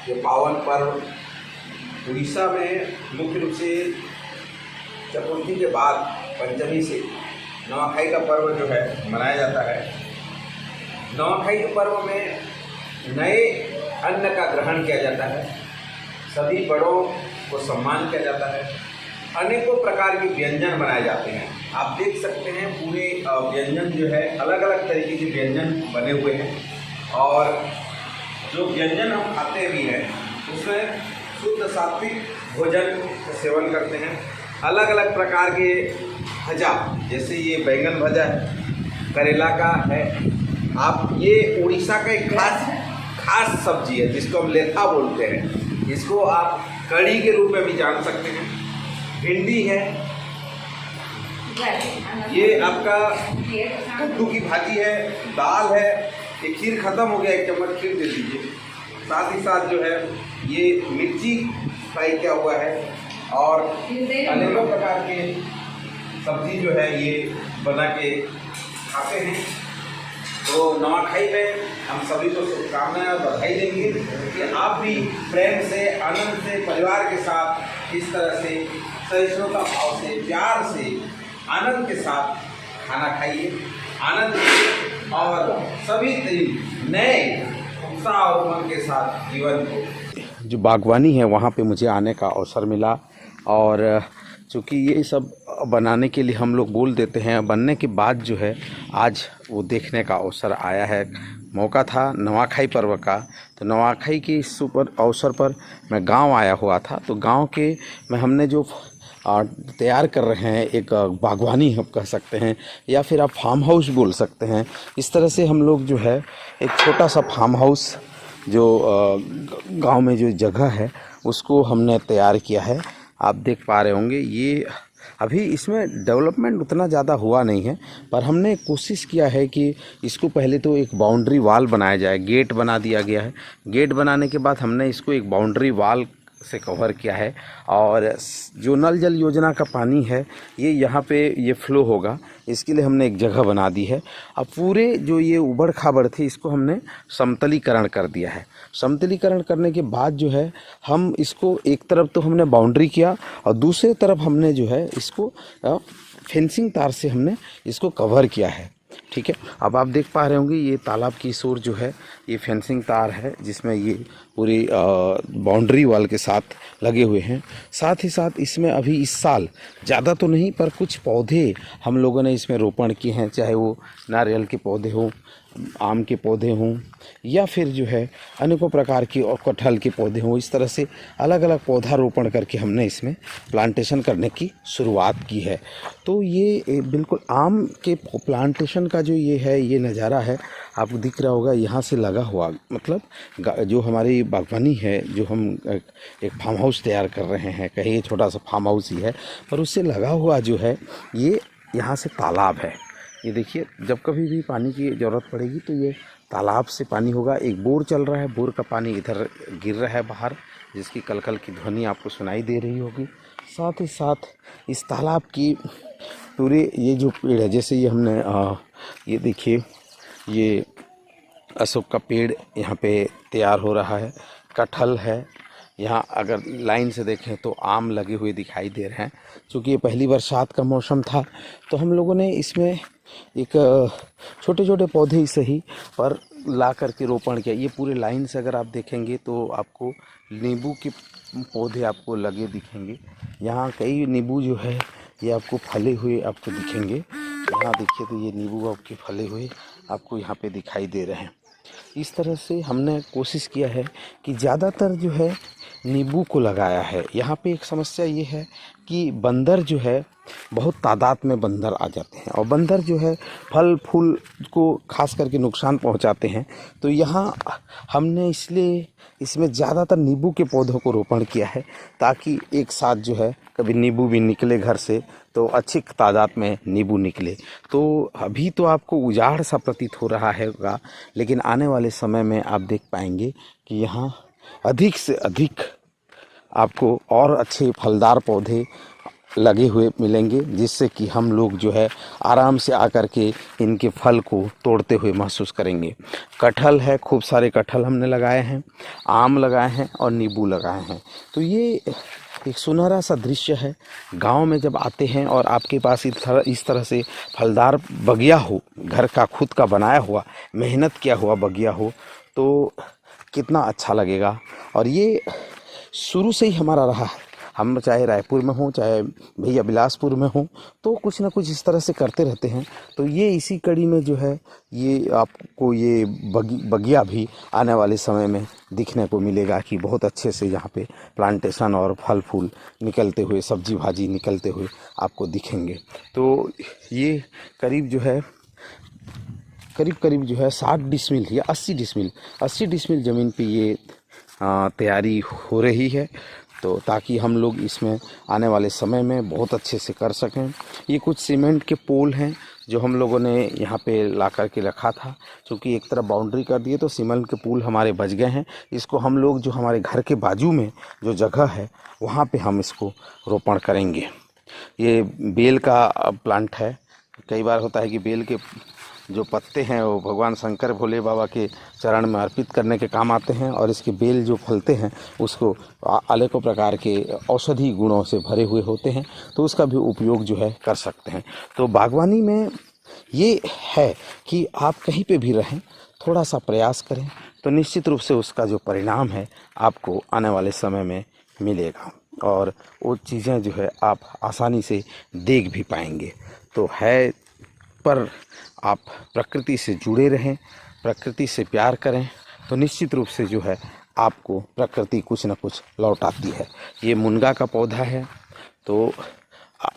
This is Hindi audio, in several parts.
ये पावन पर्व उड़ीसा में मुख्य रूप से चतुर्थी के बाद पंचमी से नवाखाई का पर्व जो है मनाया जाता है। नवाखाई के पर्व में नए अन्न का ग्रहण किया जाता है, सभी बड़ों को सम्मान किया जाता है, अनेकों प्रकार के व्यंजन बनाए जाते हैं। आप देख सकते हैं पूरे व्यंजन जो है अलग अलग तरीके के व्यंजन बने हुए हैं और जो व्यंजन हम खाते भी हैं उसमें शुद्ध सात्विक भोजन का सेवन करते हैं। अलग अलग प्रकार के भजा, जैसे ये बैंगन भजा है, करेला का है, आप ये उड़ीसा का एक खास सब्जी है जिसको हम लेथा बोलते हैं। इसको आप कढ़ी के रूप में भी जान सकते हैं। भिंडी है, ये आपका कद्दू की भाजी है, दाल है, ये खीर खत्म हो गया, एक चम्मच खीर दे दीजिए। साथ ही साथ जो है ये मिर्ची फ्राई किया हुआ है और अनेकों प्रकार के सब्जी जो है ये बना के खाते हैं। तो नवाखाई में हम सभी को शुभकामनाएं और बधाई देंगे कि आप भी प्रेम से, आनंद से, परिवार के साथ इस तरह से सहिष्णुता भाव से, प्यार से, आनंद के साथ खाना खाइए, आनंद लीजिए और सभी नए उत्साह और उमंग के साथ जीवन को। जो बागवानी है वहाँ पे मुझे आने का अवसर मिला और चूँकि ये सब बनाने के लिए हम लोग बोल देते हैं, बनने के बाद जो है आज वो देखने का अवसर आया है। मौका था नवाखाई पर्व का, तो नवाखाई के इस अवसर पर मैं गांव आया हुआ था। तो गांव के में हमने जो तैयार कर रहे हैं एक बागवानी हम कह सकते हैं या फिर आप फार्म हाउस बोल सकते हैं। इस तरह से हम लोग जो है एक छोटा सा फार्म हाउस जो गांव में जो जगह है उसको हमने तैयार किया है। आप देख पा रहे होंगे ये अभी इसमें डेवलपमेंट उतना ज़्यादा हुआ नहीं है, पर हमने कोशिश किया है कि इसको पहले तो एक बाउंड्री वाल बनाया जाए। गेट बना दिया गया है। गेट बनाने के बाद हमने इसको एक बाउंड्री वाल से कवर किया है और जो नल जल योजना का पानी है ये यहाँ पे ये फ्लो होगा, इसके लिए हमने एक जगह बना दी है। अब पूरे जो ये उबड़ खाबड़ थी इसको हमने समतलीकरण कर दिया है। समतलीकरण करने के बाद जो है हम इसको एक तरफ तो हमने बाउंड्री किया और दूसरे तरफ हमने जो है इसको फेंसिंग तार से हमने इसको कवर किया है। ठीक है, अब आप देख पा रहे होंगे ये तालाब की इस ओर जो है ये फेंसिंग तार है जिसमें ये पूरी बाउंड्री वाल के साथ लगे हुए हैं। साथ ही साथ इसमें अभी इस साल ज़्यादा तो नहीं पर कुछ पौधे हम लोगों ने इसमें रोपण किए हैं, चाहे वो नारियल के पौधे हों, आम के पौधे हों या फिर जो है अनेकों प्रकार के और कटहल के पौधे हों। इस तरह से अलग अलग पौधा रोपण करके हमने इसमें प्लांटेशन करने की शुरुआत की है। तो ये बिल्कुल आम के प्लांटेशन का जो ये है ये नज़ारा है, आपको दिख रहा होगा यहाँ से लगा हुआ, मतलब जो हमारी बागवानी है, जो हम एक फार्म हाउस तैयार कर रहे हैं, कहीं छोटा सा फार्म हाउस ही है, पर उससे लगा हुआ जो है ये यहाँ से तालाब है। ये देखिए, जब कभी भी पानी की ज़रूरत पड़ेगी तो ये तालाब से पानी होगा। एक बोर चल रहा है, बोर का पानी इधर गिर रहा है बाहर, जिसकी कलकल की ध्वनि आपको सुनाई दे रही होगी। साथ ही साथ इस तालाब की पूरे ये जो पेड़ है, जैसे ये हमने ये देखिए ये अशोक का पेड़ यहाँ पे तैयार हो रहा है, कटहल है, यहाँ अगर लाइन से देखें तो आम लगे हुए दिखाई दे रहे हैं। क्योंकि ये पहली बरसात का मौसम था तो हम लोगों ने इसमें एक छोटे छोटे पौधे ही सही पर ला करके रोपण किया। ये पूरे लाइन से अगर आप देखेंगे तो आपको नींबू के पौधे आपको लगे दिखेंगे। यहाँ कई नींबू जो है ये आपको फले हुए आपको दिखेंगे। यहाँ देखिए तो ये नींबू आपके फले हुए आपको यहाँ पे दिखाई दे रहे हैं। इस तरह से हमने कोशिश किया है कि ज़्यादातर जो है नींबू को लगाया है। यहाँ पे एक समस्या ये है कि बंदर जो है बहुत तादाद में बंदर आ जाते हैं और बंदर जो है फल फूल को खास करके नुकसान पहुँचाते हैं। तो यहाँ हमने इसलिए इसमें ज़्यादातर नींबू के पौधों को रोपण किया है ताकि एक साथ जो है कभी नींबू भी निकले घर से तो अच्छी तादाद में नींबू निकले। तो अभी तो आपको उजाड़ सा प्रतीत हो रहा है, लेकिन आने वाले समय में आप देख पाएंगे कि यहाँ अधिक से अधिक आपको और अच्छे फलदार पौधे लगे हुए मिलेंगे, जिससे कि हम लोग जो है आराम से आकर के इनके फल को तोड़ते हुए महसूस करेंगे। कटहल है, खूब सारे कटहल हमने लगाए हैं, आम लगाए हैं और नींबू लगाए हैं। तो ये एक सुनहरा सा दृश्य है। गांव में जब आते हैं और आपके पास इस तरह से फलदार बगिया हो, घर का खुद का बनाया हुआ, मेहनत किया हुआ बगिया हो, तो कितना अच्छा लगेगा। और ये शुरू से ही हमारा रहा है। हम चाहे रायपुर में हों, चाहे भैया बिलासपुर में हों, तो कुछ ना कुछ इस तरह से करते रहते हैं। तो ये इसी कड़ी में जो है ये आपको ये बगिया भी आने वाले समय में दिखने को मिलेगा कि बहुत अच्छे से यहाँ पे प्लांटेशन और फल फूल निकलते हुए, सब्जी भाजी निकलते हुए आपको दिखेंगे। तो ये करीब जो है 60 डिसमिल या 80 डिसमिल ज़मीन पे ये तैयारी हो रही है। तो ताकि हम लोग इसमें आने वाले समय में बहुत अच्छे से कर सकें। ये कुछ सीमेंट के पोल हैं जो हम लोगों ने यहाँ पे ला कर के रखा था। क्योंकि एक तरफ बाउंड्री कर दिए तो सीमेंट के पोल हमारे बच गए हैं। इसको हम लोग जो हमारे घर के बाजू में जो जगह है वहाँ पे हम इसको रोपण करेंगे। ये बेल का प्लांट है। कई बार होता है कि बेल के जो पत्ते हैं वो भगवान शंकर भोले बाबा के चरण में अर्पित करने के काम आते हैं, और इसके बेल जो फलते हैं उसको अनेकों प्रकार के औषधि गुणों से भरे हुए होते हैं, तो उसका भी उपयोग जो है कर सकते हैं। तो बागवानी में ये है कि आप कहीं पे भी रहें, थोड़ा सा प्रयास करें तो निश्चित रूप से उसका जो परिणाम है आपको आने वाले समय में मिलेगा, और वो चीज़ें जो है आप आसानी से देख भी पाएंगे। तो है, पर आप प्रकृति से जुड़े रहें, प्रकृति से प्यार करें, तो निश्चित रूप से जो है आपको प्रकृति कुछ न कुछ लौटाती है। ये मुनगा का पौधा है। तो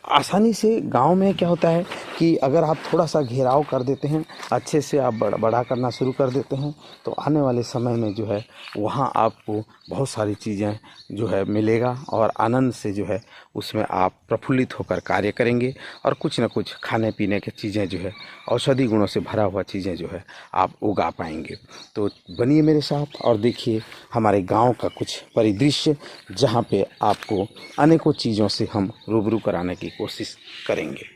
आसानी से गांव में क्या होता है कि अगर आप थोड़ा सा घेराव कर देते हैं, अच्छे से आप बड़ा करना शुरू कर देते हैं, तो आने वाले समय में जो है वहाँ आपको बहुत सारी चीज़ें जो है मिलेगा, और आनंद से जो है उसमें आप प्रफुल्लित होकर कार्य करेंगे, और कुछ न कुछ खाने पीने की चीज़ें जो है औषधि गुणों से भरा हुआ चीज़ें जो है आप उगा पाएंगे। तो बनिए मेरे साथ और देखिए हमारे गांव का कुछ परिदृश्य, जहां पे आपको अनेकों चीज़ों से हम रूबरू कराने की कोशिश करेंगे।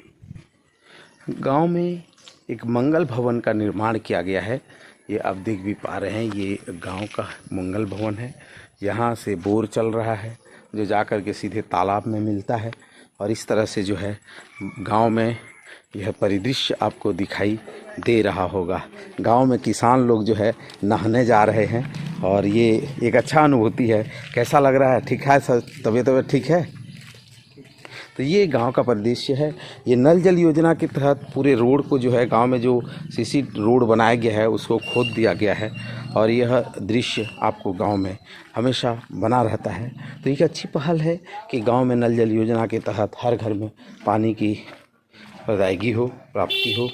गांव में एक मंगल भवन का निर्माण किया गया है। ये आप देख भी पा रहे हैं, ये गांव का मंगल भवन है। यहाँ से बोर चल रहा है जो जाकर के सीधे तालाब में मिलता है, और इस तरह से जो है गांव में यह परिदृश्य आपको दिखाई दे रहा होगा। गांव में किसान लोग जो है नहाने जा रहे हैं, और ये एक अच्छा अनुभूति है। कैसा लग रहा है? ठीक है सर, तबीयत ठीक है? तो ये गांव का परिदृश्य है। ये नल जल योजना के तहत पूरे रोड को जो है गांव में जो सीसी रोड बनाया गया है उसको खोद दिया गया है, और यह दृश्य आपको गांव में हमेशा बना रहता है। तो एक अच्छी पहल है कि गांव में नल जल योजना के तहत हर घर में पानी की अदायगी हो, प्राप्ति हो।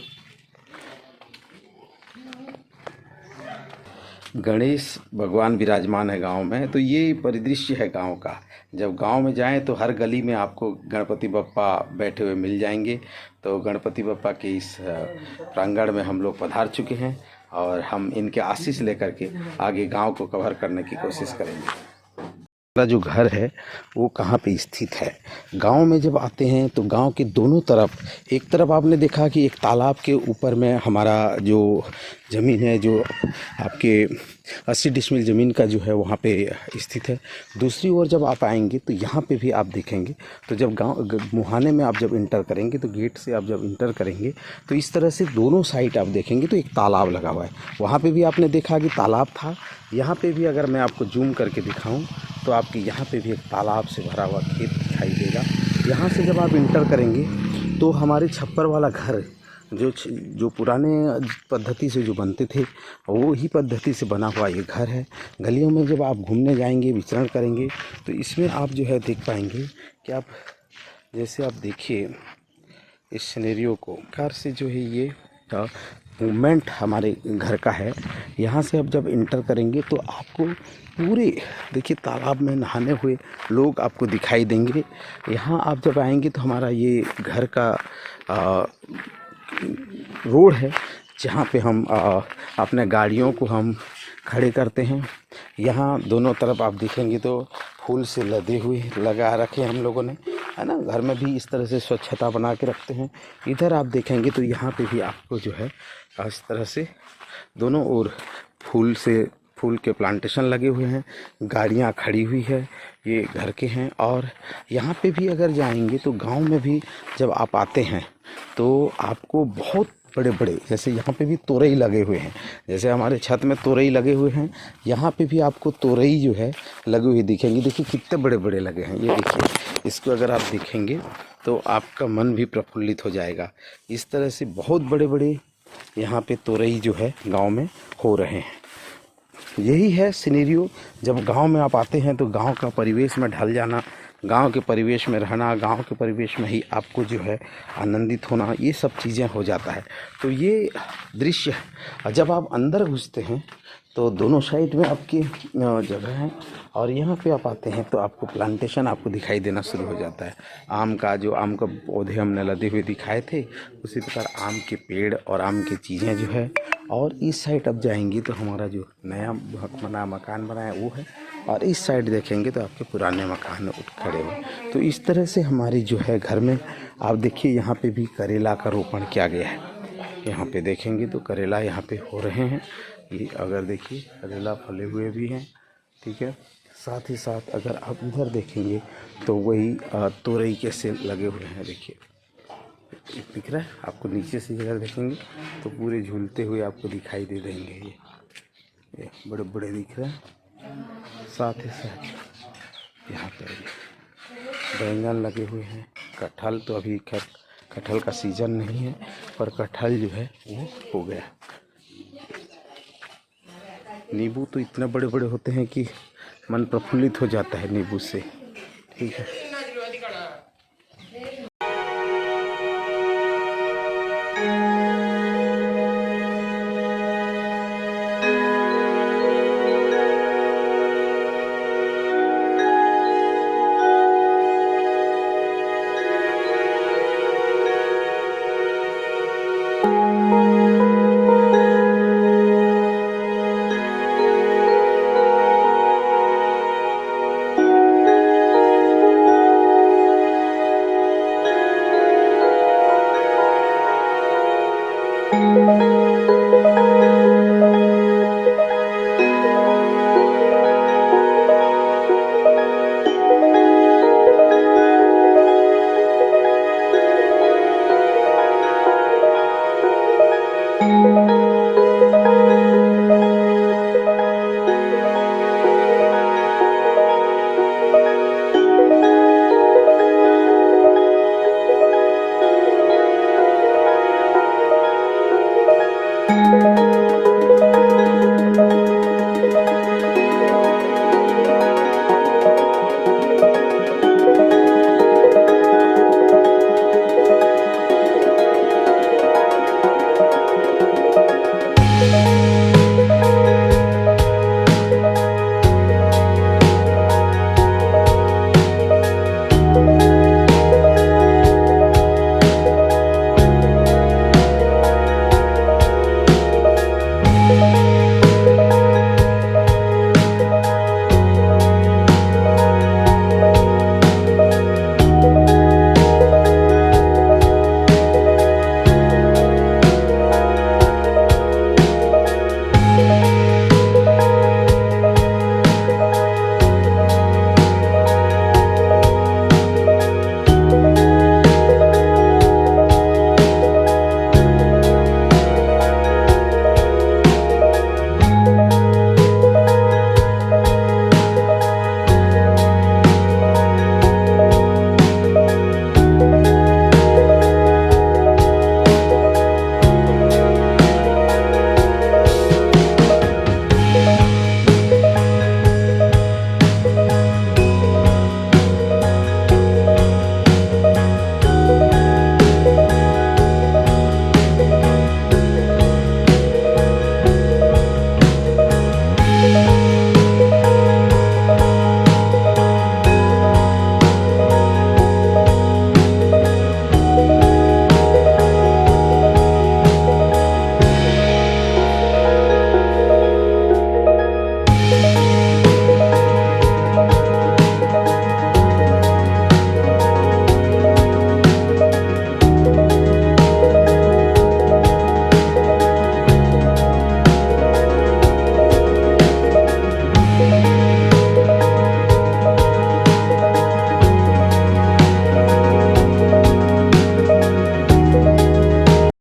गणेश भगवान विराजमान है गांव में। तो ये परिदृश्य है गांव का। जब गांव में जाएं तो हर गली में आपको गणपति बप्पा बैठे हुए मिल जाएंगे। तो गणपति बप्पा के इस प्रांगण में हम लोग पधार चुके हैं, और हम इनके आशीष लेकर के आगे गांव को कवर करने की कोशिश करेंगे। जो घर है वो कहाँ पे स्थित है? गांव में जब आते हैं तो गांव के दोनों तरफ, एक तरफ आपने देखा कि एक तालाब के ऊपर में हमारा जो ज़मीन है, जो आपके 80 डिसमिल ज़मीन का जो है वहाँ पे स्थित है। दूसरी ओर जब आप आएंगे तो यहाँ पे भी आप देखेंगे, तो जब गांव मुहाने में आप जब इंटर करेंगे, तो गेट से आप जब इंटर करेंगे तो इस तरह से दोनों साइड आप देखेंगे तो एक तालाब लगा हुआ है। वहाँ पे भी आपने देखा कि तालाब था। यहाँ पे भी अगर मैं आपको जूम करके दिखाऊं तो आपके यहाँ पे भी एक तालाब से भरा हुआ खेत दिखाई देगा। यहाँ से जब आप इंटर करेंगे तो हमारे छप्पर वाला घर जो पुराने पद्धति से जो बनते थे वो ही पद्धति से बना हुआ ये घर है। गलियों में जब आप घूमने जाएंगे, विचरण करेंगे, तो इसमें आप जो है देख पाएंगे कि आप जैसे आप देखिए इस सिनेरियो को, कार से जो है ये मूवमेंट हमारे घर का है। यहाँ से आप जब इंटर करेंगे तो आपको पूरे देखिए तालाब में नहाने हुए लोग आपको दिखाई देंगे। यहाँ आप जब आएंगे तो हमारा ये घर का रोड है, जहाँ पे हम अपने गाड़ियों को हम खड़े करते हैं। यहाँ दोनों तरफ आप देखेंगे तो फूल से लदे हुए लगा रखे हम लोगों ने, है ना। घर में भी इस तरह से स्वच्छता बना के रखते हैं। इधर आप देखेंगे तो यहाँ पे भी आपको जो है इस तरह से दोनों ओर फूल के प्लांटेशन लगे हुए हैं, गाड़ियाँ खड़ी हुई है, ये घर के हैं। और यहाँ पे भी अगर जाएंगे तो गांव में भी जब आप आते हैं तो आपको बहुत बड़े बड़े, जैसे यहाँ पे भी तोरई लगे हुए हैं, जैसे हमारे छत में तोरई लगे हुए हैं, यहाँ पे भी आपको तोरई जो है लगे हुए दिखेंगे। देखिए कितने बड़े बड़े लगे हैं, ये देखिए, इसको अगर आप देखेंगे तो आपका मन भी प्रफुल्लित हो जाएगा। इस तरह से बहुत बड़े बड़े यहाँ पे तोरई जो है गाँव में हो रहे हैं। यही है सिनेरियो। जब गांव में आप आते हैं तो गांव का परिवेश में ढल जाना, गांव के परिवेश में रहना, गांव के परिवेश में ही आपको जो है आनंदित होना, ये सब चीज़ें हो जाता है। तो ये दृश्य जब आप अंदर घुसते हैं तो दोनों साइड में आपकी जगह है, और यहाँ पे आप आते हैं तो आपको प्लांटेशन आपको दिखाई देना शुरू हो जाता है। आम का पौधे हमने लदे हुए दिखाए थे, उसी प्रकार आम के पेड़ और आम की चीज़ें जो है। और इस साइड अब जाएंगी तो हमारा जो नया मकान बना है वो है, और इस साइड देखेंगे तो आपके पुराने मकान उठ खड़े हुए। तो इस तरह से हमारी जो है घर में आप देखिए यहाँ पे भी करेला का रोपण किया गया है। यहाँ पे देखेंगे तो करेला यहाँ पे हो रहे हैं। ये अगर देखिए करेला फले हुए भी हैं, ठीक है। साथ ही साथ अगर आप इधर देखेंगे तो वही तोरई के सेल लगे हुए हैं, देखिए दिख रहा है आपको। नीचे से अगर देखेंगे तो पूरे झूलते हुए आपको दिखाई दे देंगे, ये बड़े बड़े दिख रहे हैं। साथ ही साथ यहाँ पर बैंगन लगे हुए हैं। कटहल तो अभी खैर कटहल का सीज़न नहीं है, पर कटहल जो है वो हो गया। नींबू तो इतने बड़े बड़े होते हैं कि मन प्रफुल्लित हो जाता है नींबू से, ठीक है।